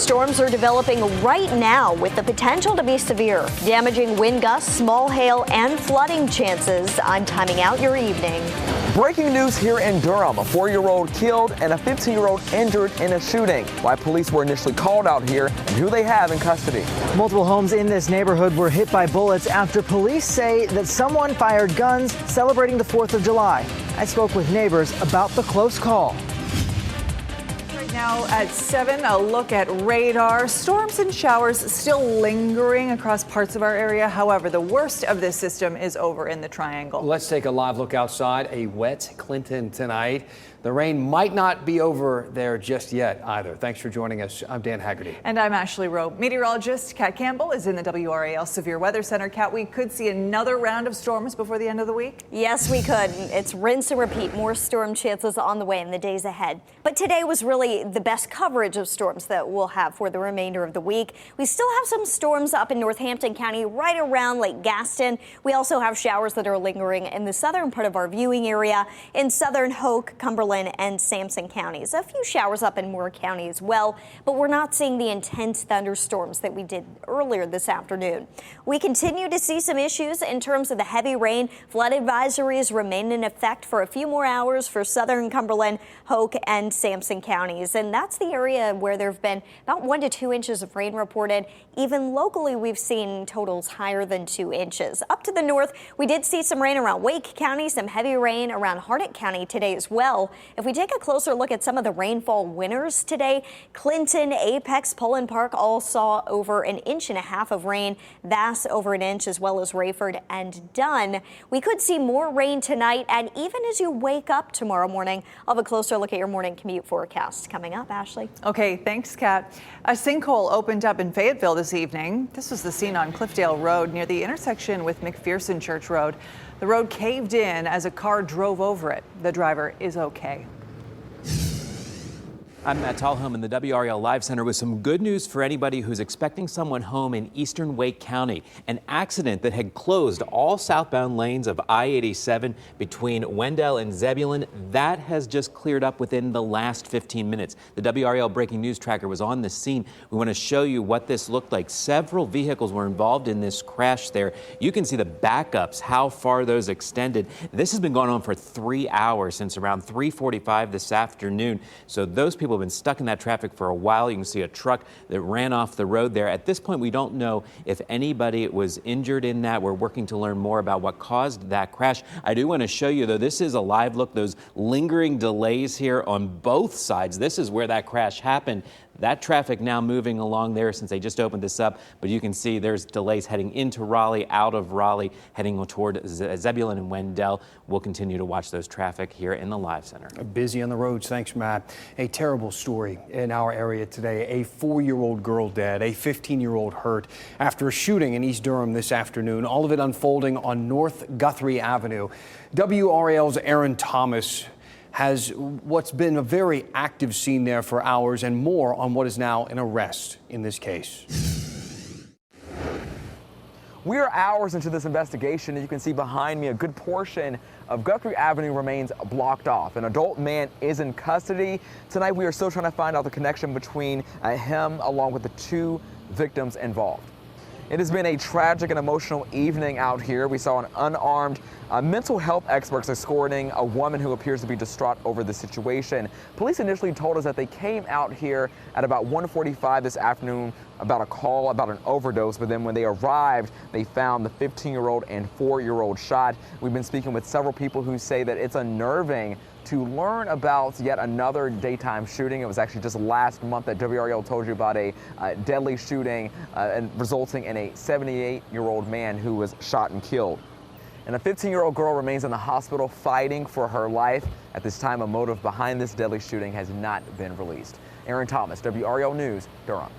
Storms are developing right now with the potential to be severe, damaging wind gusts, small hail, and flooding chances. I'm timing out your evening. Breaking news here in Durham. A 4-year-old killed and a 15-year-old injured in a shooting. Why police were initially called out here and who they have in custody. Multiple homes in this neighborhood were hit by bullets after police say that someone fired guns celebrating the 4th of July. I spoke with neighbors about the close call. Now at 7, a look at radar. Storms and showers still lingering across parts of our area. However, the worst of this system is over in the Triangle. Let's take a live look outside. A wet Clinton tonight. The rain might not be over there just yet either. Thanks for joining us. I'm Dan Haggerty. And I'm Ashley Rowe. Meteorologist Kat Campbell is in the WRAL Severe Weather Center. Kat, we could see another round of storms before the end of the week? Yes, we could. It's rinse and repeat. More storm chances on the way in the days ahead. But today was really the best coverage of storms that we'll have for the remainder of the week. We still have some storms up in Northampton County, right around Lake Gaston. We also have showers that are lingering in the southern part of our viewing area in southern Hoke, Cumberland, and Sampson counties. A few showers up in Moore County as well, but we're not seeing the intense thunderstorms that we did earlier this afternoon. We continue to see some issues in terms of the heavy rain. Flood advisories remain in effect for a few more hours for southern Cumberland, Hoke, and Sampson counties. And that's the area where there have been about 1 to 2 inches of rain reported. Even locally, we've seen totals higher than 2 inches. Up to the north, we did see some rain around Wake County, some heavy rain around Harnett County today as well. If we take a closer look at some of the rainfall winners today, Clinton, Apex, Poland Park all saw over 1.5 inches of rain, Vass over 1 inch, as well as Rayford and Dunn. We could see more rain tonight, and even as you wake up tomorrow morning, I'll have a closer look at your morning commute forecast coming up. Ashley. Okay, thanks, Kat. A sinkhole opened up in Fayetteville this evening. This was the scene on Cliffdale Road near the intersection with McPherson Church Road. The road caved in as a car drove over it. The driver is okay. I'm Matt Tallhome in the WRAL Live Center with some good news for anybody who's expecting someone home in eastern Wake County. An accident that had closed all southbound lanes of I-87 between Wendell and Zebulon, that has just cleared up within the last 15 minutes. The WRAL Breaking News Tracker was on the scene. We want to show you what this looked like. Several vehicles were involved in this crash there. You can see the backups, how far those extended. This has been going on for 3 hours since around 3:45 this afternoon. So those people have been stuck in that traffic for a while. You can see a truck that ran off the road there. At this point, we don't know if anybody was injured in that. We're working to learn more about what caused that crash. I do want to show you, though, this is a live look, those lingering delays here on both sides. This is where that crash happened. That traffic now moving along there since they just opened this up, but you can see there's delays heading into Raleigh, out of Raleigh, heading toward Zebulon and Wendell. We'll continue to watch those traffic here in the Live Center. Busy on the roads. Thanks, Matt. A terrible story in our area today. A 4-year-old girl dead, a 15-year-old hurt after a shooting in East Durham this afternoon. All of it unfolding on North Guthrie Avenue. WRAL's Aaron Thomas has what's been a very active scene there for hours and more on what is now an arrest in this case. We are hours into this investigation, and you can see behind me a good portion of Guthrie Avenue remains blocked off. An adult man is in custody. Tonight we are still trying to find out the connection between him along with the 2 victims involved. It has been a tragic and emotional evening out here. We saw an unarmed mental health experts escorting a woman who appears to be distraught over the situation. Police initially told us that they came out here at about 1:45 this afternoon about a call about an overdose, but then when they arrived, they found the 15-year-old and 4-year-old shot. We've been speaking with several people who say that it's unnerving to learn about yet another daytime shooting. It was actually just last month that WRAL told you about a deadly shooting and resulting in a 78-year-old man who was shot and killed. And a 15-year-old girl remains in the hospital fighting for her life. At this time, a motive behind this deadly shooting has not been released. Aaron Thomas, WRAL News, Durham.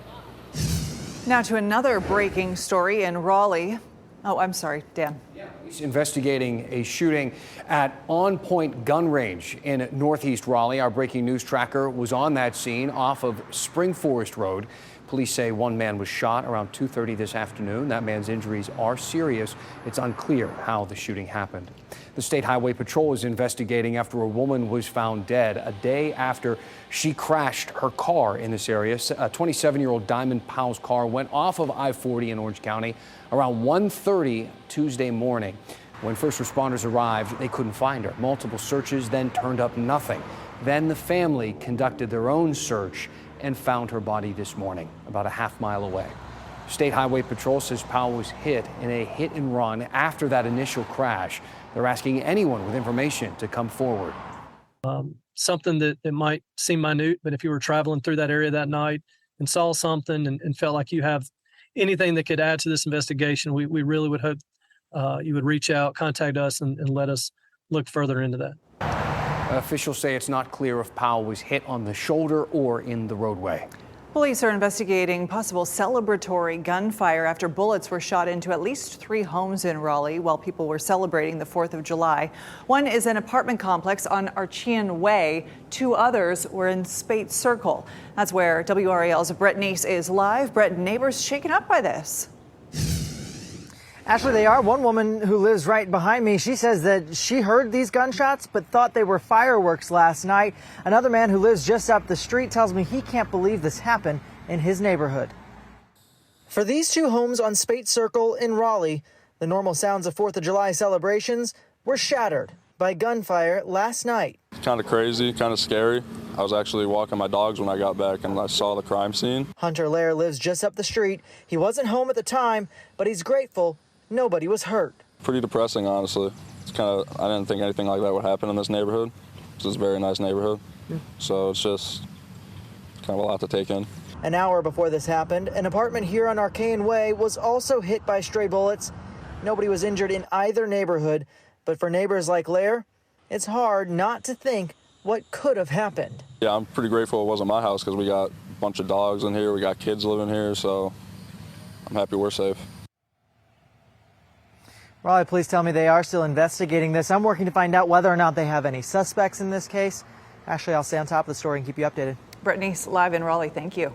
Now to another breaking story in Raleigh. Oh, I'm sorry, Dan. He's investigating a shooting at On Point Gun Range in Northeast Raleigh. Our breaking news tracker was on that scene off of Spring Forest Road. Police say one man was shot around 2:30 this afternoon. That man's injuries are serious. It's unclear how the shooting happened. The State Highway Patrol is investigating after a woman was found dead a day after she crashed her car in this area. A 27-year-old Diamond Powell's car went off of I-40 in Orange County around 1:30 Tuesday morning. When first responders arrived, they couldn't find her. Multiple searches then turned up nothing. Then the family conducted their own search and found her body this morning, about a half-mile away. State Highway Patrol says Powell was hit in a hit-and-run after that initial crash. They're asking anyone with information to come forward. Something that might seem minute, but if you were traveling through that area that night and saw something and felt like you have anything that could add to this investigation, we really would hope you would reach out, contact us, and let us look further into that. Officials say it's not clear if Powell was hit on the shoulder or in the roadway. Police are investigating possible celebratory gunfire after bullets were shot into at least 3 homes in Raleigh while people were celebrating the 4th of July. One is an apartment complex on Archean Way. 2 others were in Spate Circle. That's where WRAL's Brett Neese is live. Brett, neighbors shaken up by this. Actually, they are. One woman who lives right behind me, she says that she heard these gunshots but thought they were fireworks last night. Another man who lives just up the street tells me he can't believe this happened in his neighborhood. For these 2 homes on Spate Circle in Raleigh, the normal sounds of 4th of July celebrations were shattered by gunfire last night. Kind of crazy, kind of scary. I was actually walking my dogs when I got back and I saw the crime scene. Hunter Lair lives just up the street. He wasn't home at the time, but he's grateful nobody was hurt. Pretty depressing, honestly. I didn't think anything like that would happen in this neighborhood. This is a very nice neighborhood. So it's just kind of a lot to take in. An hour before this happened, an apartment here on Archean Way was also hit by stray bullets. Nobody was injured in either neighborhood, but for neighbors like Lair, it's hard not to think what could have happened. Yeah, I'm pretty grateful it wasn't my house because we got a bunch of dogs in here, we got kids living here, so I'm happy we're safe. Raleigh police tell me they are still investigating this. I'm working to find out whether or not they have any suspects in this case. Ashley, I'll stay on top of the story and keep you updated. Brett Neese live in Raleigh. Thank you.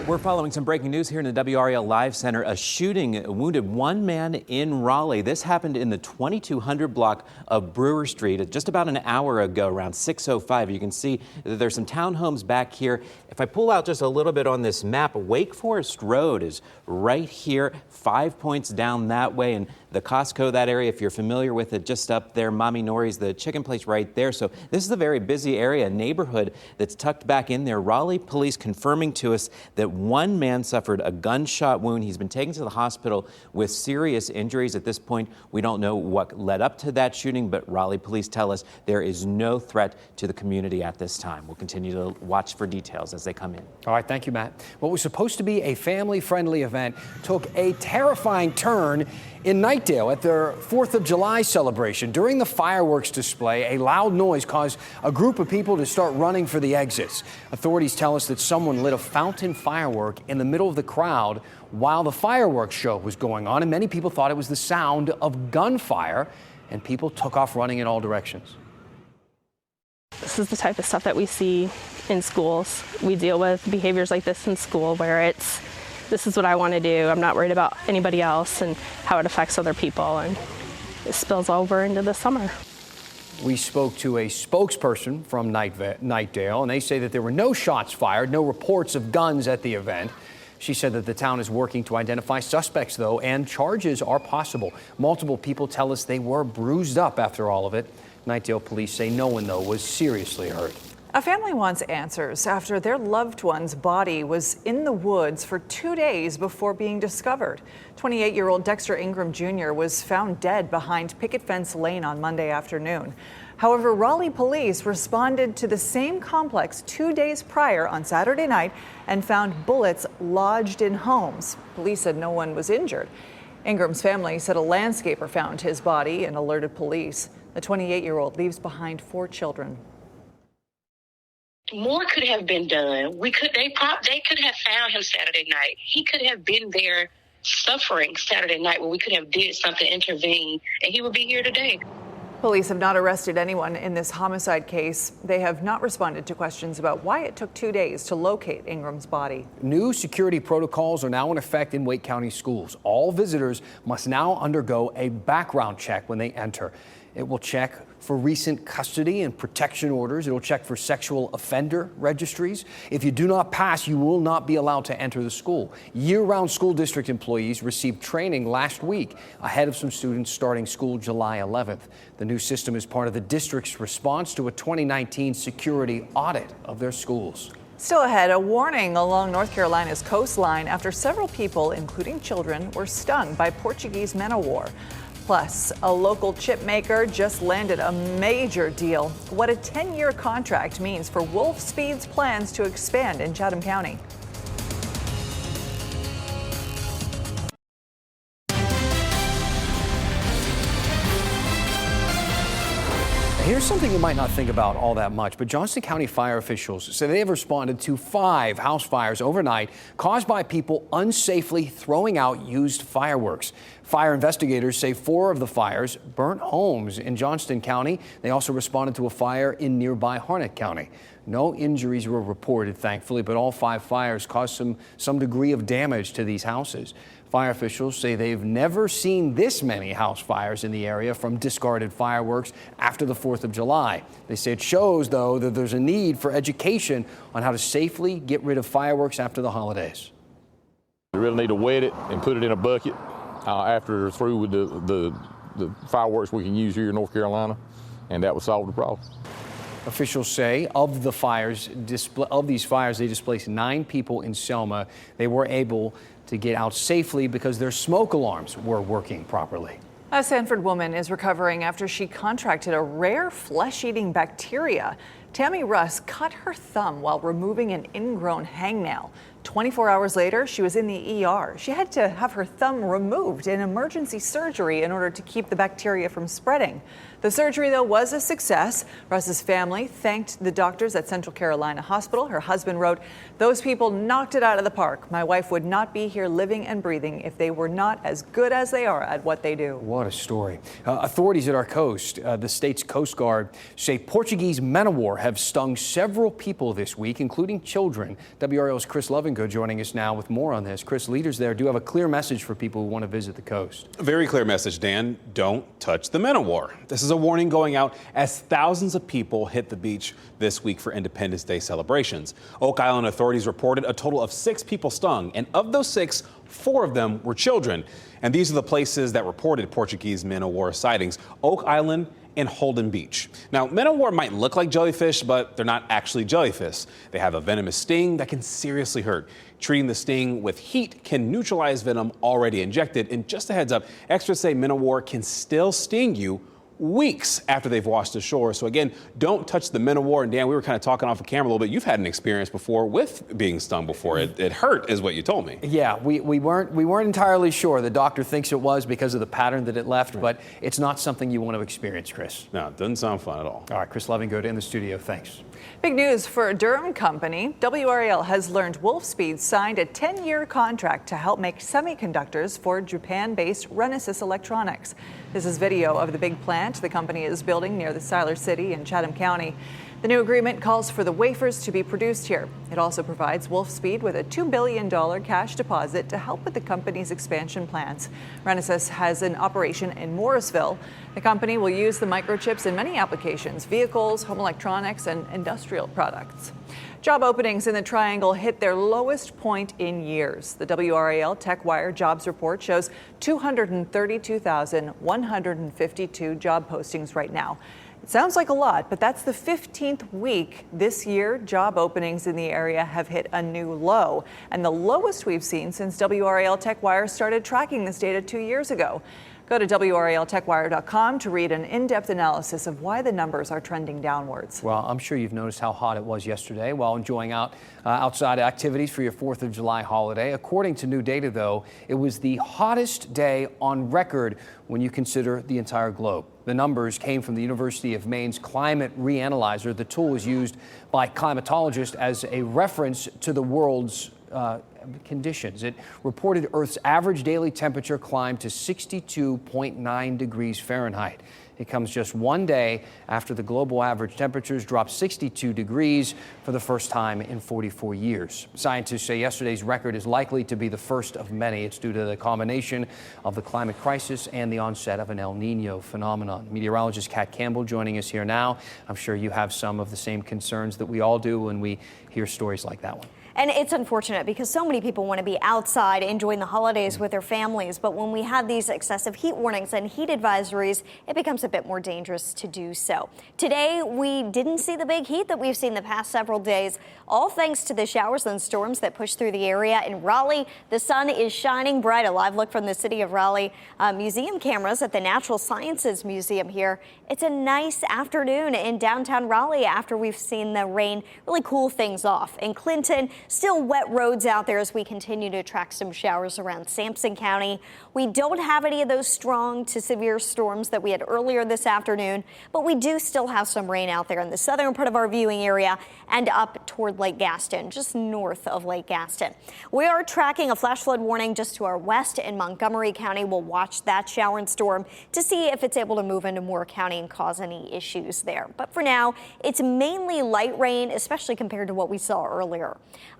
We're following some breaking news here in the WRAL Live Center. A shooting wounded 1 man in Raleigh. This happened in the 2200 block of Brewer Street just about an hour ago, around 6:05. You can see that there's some townhomes back here. If I pull out just a little bit on this map, Wake Forest Road is right here, 5 points down that way. And the Costco, that area, if you're familiar with it, just up there, Mommy Nori's, the chicken place right there. So this is a very busy area, a neighborhood that's tucked back in there. Raleigh police confirming to us that 1 man suffered a gunshot wound. He's been taken to the hospital with serious injuries. At this point, we don't know what led up to that shooting, but Raleigh police tell us there is no threat to the community at this time. We'll continue to watch for details as they come in. All right, thank you, Matt. What was supposed to be a family-friendly event took a terrifying turn in Knightdale at their 4th of July celebration. During the fireworks display, a loud noise caused a group of people to start running for the exits. Authorities tell us that someone lit a fountain firework in the middle of the crowd while the fireworks show was going on, and many people thought it was the sound of gunfire, and people took off running in all directions. This is the type of stuff that we see in schools. We deal with behaviors like this in school where this is what I want to do. I'm not worried about anybody else and how it affects other people, and it spills over into the summer. We spoke to a spokesperson from Knightdale, and they say that there were no shots fired, no reports of guns at the event. She said that the town is working to identify suspects, though, and charges are possible. Multiple people tell us they were bruised up after all of it. Knightdale police say no one, though, was seriously hurt. A family wants answers after their loved one's body was in the woods for 2 days before being discovered. 28-year-old Dexter Ingram Jr. was found dead behind Picket Fence Lane on Monday afternoon. However, Raleigh police responded to the same complex 2 days prior on Saturday night and found bullets lodged in homes. Police said no one was injured. Ingram's family said a landscaper found his body and alerted police. The 28-year-old leaves behind 4 children. More could have been done. They could have found him Saturday night. He could have been there suffering Saturday night where we could have did something, intervene, and he would be here today. Police have not arrested anyone in this homicide case. They have not responded to questions about why it took 2 days to locate Ingram's body. New security protocols are now in effect in Wake County schools. All visitors must now undergo a background check when they enter. It will check for recent custody and protection orders. It will check for sexual offender registries. If you do not pass, you will not be allowed to enter the school. Year-round school district employees received training last week ahead of some students starting school July 11th. The new system is part of the district's response to a 2019 security audit of their schools. Still ahead, a warning along North Carolina's coastline after several people, including children, were stung by Portuguese men-o-war. Plus, a local chip maker just landed a major deal. What a 10-year contract means for Wolfspeed's plans to expand in Chatham County. Here's something you might not think about all that much, but Johnston County fire officials say they have responded to 5 house fires overnight caused by people unsafely throwing out used fireworks. Fire investigators say 4 of the fires burnt homes in Johnston County. They also responded to a fire in nearby Harnett County. No injuries were reported, thankfully, but all 5 fires caused some degree of damage to these houses. Fire officials say they've never seen this many house fires in the area from discarded fireworks after the 4th of July. They say it shows, though, that there's a need for education on how to safely get rid of fireworks after the holidays. We really need to wet it and put it in a bucket after they're through with the fireworks we can use here in North Carolina, and that would solve the problem. Officials say of these fires, they displaced 9 people in Selma. They were able to get out safely because their smoke alarms were working properly. A Sanford woman is recovering after she contracted a rare flesh-eating bacteria. Tammy Russ cut her thumb while removing an ingrown hangnail. 24 hours later, she was in the ER. She had to have her thumb removed in emergency surgery in order to keep the bacteria from spreading. The surgery, though, was a success. Russ's family thanked the doctors at Central Carolina Hospital. Her husband wrote, "Those people knocked it out of the park. My wife would not be here living and breathing if they were not as good as they are at what they do." What a story. Authorities at our coast, the state's Coast Guard, say Portuguese men-o-war have stung several people this week, including children. WRAL's Chris Lovingood joining us now with more on this. Chris, leaders there do have a clear message for people who want to visit the coast. A very clear message, Dan. Don't touch the men-o-war. This is a warning going out as thousands of people hit the beach this week for Independence Day celebrations. Oak Island authorities reported a total of 6 people stung, and of those 6, 4 of them were children. And these are the places that reported Portuguese men-o-war sightings: Oak Island and Holden Beach. Now, men-o-war might look like jellyfish, but they're not actually jellyfish. They have a venomous sting that can seriously hurt. Treating the sting with heat can neutralize venom already injected. And just a heads up, experts say men-o-war can still sting you weeks after they've washed ashore. So again, don't touch the men-o-war. And Dan, we were kind of talking off the camera a little bit. You've had an experience before with being stung before. It hurt, is what you told me. Yeah, we weren't entirely sure. The doctor thinks it was because of the pattern that it left, but it's not something you want to experience, Chris. No, it doesn't sound fun at all. All right, Chris Lovingood in the studio. Thanks. Big news for a Durham company. WRAL has learned Wolfspeed signed a 10-year contract to help make semiconductors for Japan-based Renesas Electronics. This is video of the big plant the company is building near the Siler City in Chatham County. The new agreement calls for the wafers to be produced here. It also provides Wolfspeed with a $2 billion cash deposit to help with the company's expansion plans. Renesas has an operation in Morrisville. The company will use the microchips in many applications: vehicles, home electronics, and industrial products. Job openings in the Triangle hit their lowest point in years. The WRAL TechWire jobs report shows 232,152 job postings right now. It sounds like a lot, but that's the 15th week this year job openings in the area have hit a new low, and the lowest we've seen since WRAL TechWire started tracking this data 2 years ago. Go to WRALTechWire.com to read an in-depth analysis of why the numbers are trending downwards. Well, I'm sure you've noticed how hot it was yesterday while enjoying outside activities for your 4th of July holiday. According to new data, though, it was the hottest day on record when you consider the entire globe. The numbers came from the University of Maine's Climate Reanalyzer. The tool is used by climatologists as a reference to the world's conditions. It reported Earth's average daily temperature climbed to 62.9 degrees Fahrenheit. It comes just one day after the global average temperatures dropped 62 degrees for the first time in 44 years. Scientists say yesterday's record is likely to be the first of many. It's due to the combination of the climate crisis and the onset of an El Nino phenomenon. Meteorologist Kat Campbell joining us here now. I'm sure you have some of the same concerns that we all do when we hear stories like that one. And it's unfortunate because so many people want to be outside enjoying the holidays with their families. But when we have these excessive heat warnings and heat advisories, it becomes a bit more dangerous to do so. Today, we didn't see the big heat that we've seen the past several days, all thanks to the showers and storms that pushed through the area. In Raleigh, the sun is shining bright. A live look from the city of Raleigh museum cameras at the Natural Sciences Museum here. It's a nice afternoon in downtown Raleigh after we've seen the rain really cool things off. In Clinton, still wet roads out there as we continue to track some showers around Sampson County. We don't have any of those strong to severe storms that we had earlier this afternoon, but we do still have some rain out there in the southern part of our viewing area and up toward Lake Gaston, just north of Lake Gaston. We are tracking a flash flood warning just to our west in Montgomery County. We'll watch that shower and storm to see if it's able to move into Moore County and cause any issues there. But for now, it's mainly light rain, especially compared to what we saw earlier.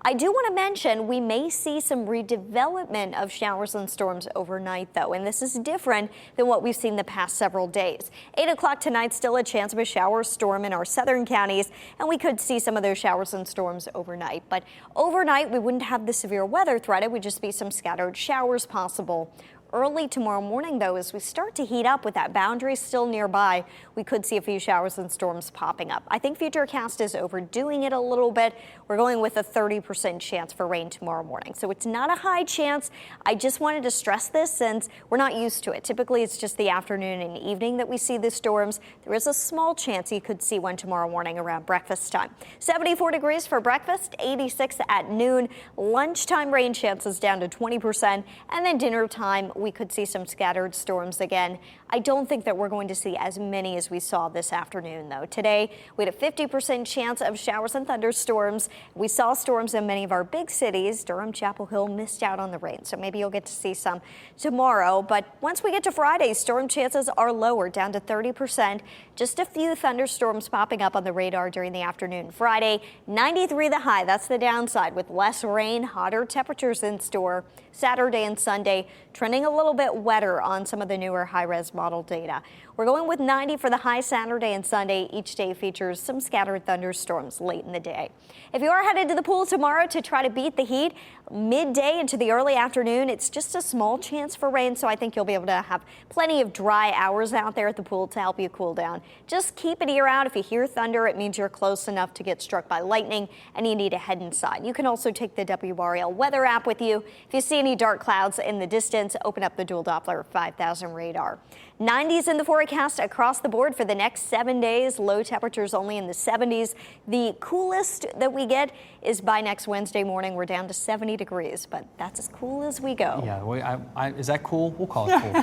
I do want to mention we may see some redevelopment of showers and storms overnight, though, and this is different than what we've seen the past several days. 8 o'clock tonight, still a chance of a shower or storm in our southern counties, and we could see some of those showers and storms overnight. But overnight, we wouldn't have the severe weather threat. It would just be some scattered showers possible. Early tomorrow morning, though, as we start to heat up with that boundary still nearby, we could see a few showers and storms popping up. I think Futurecast is overdoing it a little bit. We're going with a 30% chance for rain tomorrow morning. So it's not a high chance. I just wanted to stress this since we're not used to it. Typically, it's just the afternoon and evening that we see the storms. There is a small chance you could see one tomorrow morning around breakfast time. 74 degrees for breakfast, 86 at noon. Lunchtime rain chances down to 20%. And then dinner time, we could see some scattered storms again. I don't think that we're going to see as many as we saw this afternoon, though. Today, we had a 50% chance of showers and thunderstorms. We saw storms in many of our big cities. Durham, Chapel Hill missed out on the rain, so maybe you'll get to see some tomorrow. But once we get to Friday, storm chances are lower, down to 30%. Just a few thunderstorms popping up on the radar during the afternoon. Friday, 93 the high. That's the downside, with less rain, hotter temperatures in store. Saturday and Sunday, trending a little bit wetter on some of the newer high-res model data. We're going with 90 for the high Saturday and Sunday. Each day features some scattered thunderstorms late in the day. If you are headed to the pool tomorrow to try to beat the heat, midday into the early afternoon, it's just a small chance for rain, so I think you'll be able to have plenty of dry hours out there at the pool to help you cool down. Just keep an ear out. If you hear thunder, it means you're close enough to get struck by lightning and you need to head inside. You can also take the WRAL weather app with you. If you see any dark clouds in the distance, open up the dual Doppler 5000 radar. 90s in the forecast across the board for the next 7 days. Low temperatures only in the 70s. The coolest that we get is by next Wednesday morning. We're down to 70 degrees, but that's as cool as we go. Yeah, is that cool? We'll call it cool.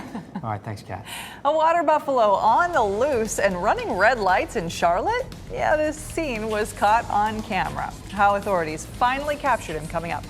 All right, thanks, Kat. A water buffalo on the loose and running red lights in Charlotte? Yeah, this scene was caught on camera. How authorities finally captured him coming up.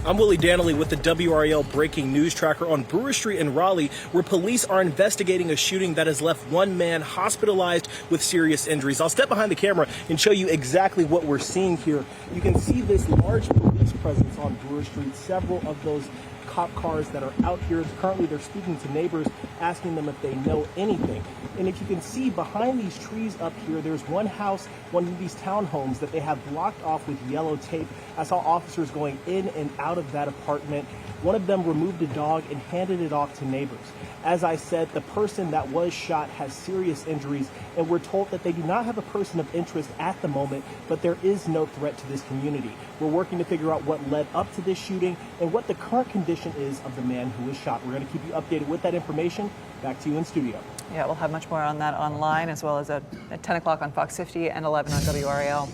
I'm Willie Danley with the WRAL Breaking News Tracker on Brewer Street in Raleigh, where police are investigating a shooting that has left one man hospitalized with serious injuries. I'll step behind the camera and show you exactly what we're seeing here. You can see this large police presence on Brewer Street, several of those cop cars that are out here. Currently, they're speaking to neighbors, asking them if they know anything. And if you can see behind these trees up here, there's one house, one of these townhomes that they have blocked off with yellow tape. I saw officers going in and out of that apartment. One of them removed a dog and handed it off to neighbors. As I said, the person that was shot has serious injuries, and we're told that they do not have a person of interest at the moment, but there is no threat to this community. We're working to figure out what led up to this shooting and what the current condition is of the man who was shot. We're going to keep you updated with that information. Back to you in studio. Yeah, we'll have much more on that online, as well as at 10 o'clock on Fox 50 and 11 on WRAL.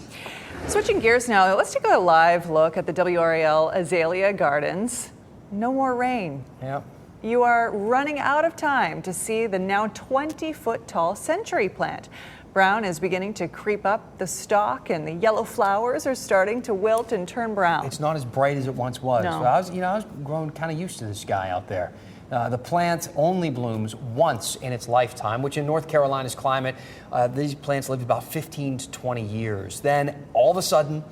Switching gears now, let's take a live look at the WRAL Azalea Gardens. No more rain. Yep. You are running out of time to see the now 20-foot tall century plant. Brown is beginning to creep up the stalk, and the yellow flowers are starting to wilt and turn brown. It's not as bright as it once was. No. So I was growing kind of used to this guy out there. The plant only blooms once in its lifetime, which in North Carolina's climate, these plants live about 15 to 20 years. Then all of a sudden,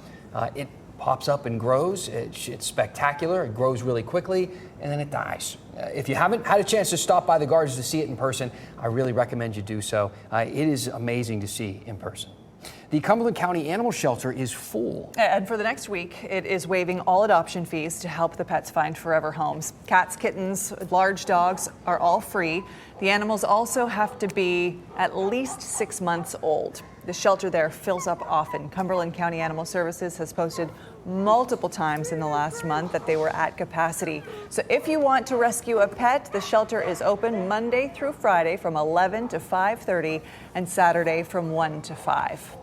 it pops up and grows. It's spectacular. It grows really quickly, and then it dies. If you haven't had a chance to stop by the gardens to see it in person, I really recommend you do so. It is amazing to see in person. The Cumberland County Animal Shelter is full. And for the next week, it is waiving all adoption fees to help the pets find forever homes. Cats, kittens, large dogs are all free. The animals also have to be at least 6 months old. The shelter there fills up often. Cumberland County Animal Services has posted multiple times in the last month that they were at capacity. So if you want to rescue a pet, the shelter is open Monday through Friday from 11 to 5:30 and Saturday from 1 to 5.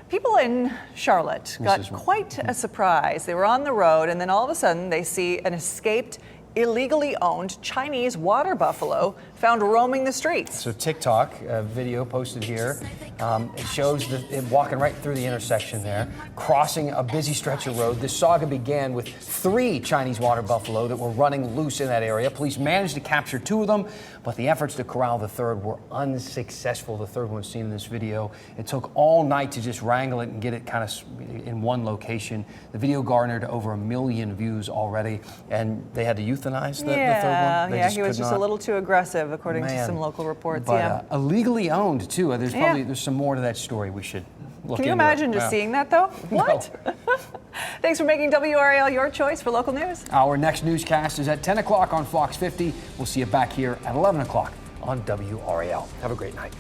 People in Charlotte got quite a surprise. They were on the road, and then all of a sudden they see an escaped, illegally owned Chinese water buffalo found roaming the streets. So TikTok, a video posted here, it shows it walking right through the intersection there, crossing a busy stretch of road. This saga began with 3 Chinese water buffalo that were running loose in that area. Police managed to capture 2 of them, but the efforts to corral the third were unsuccessful. The third one seen in this video. It took all night to just wrangle it and get it kind of in one location. The video garnered over 1 million views already, and they had to euthanize the third one. He was just a little too aggressive, according to some local reports. But illegally owned too. There's some more to that story we should look into. Can you imagine just seeing that though? What? No. Thanks for making WRAL your choice for local news. Our next newscast is at 10 o'clock on Fox 50. We'll see you back here at 11 o'clock on WRAL. Have a great night.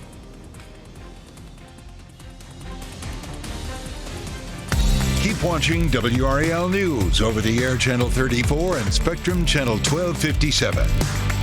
Keep watching WRAL News over the air channel 34 and Spectrum channel 1257.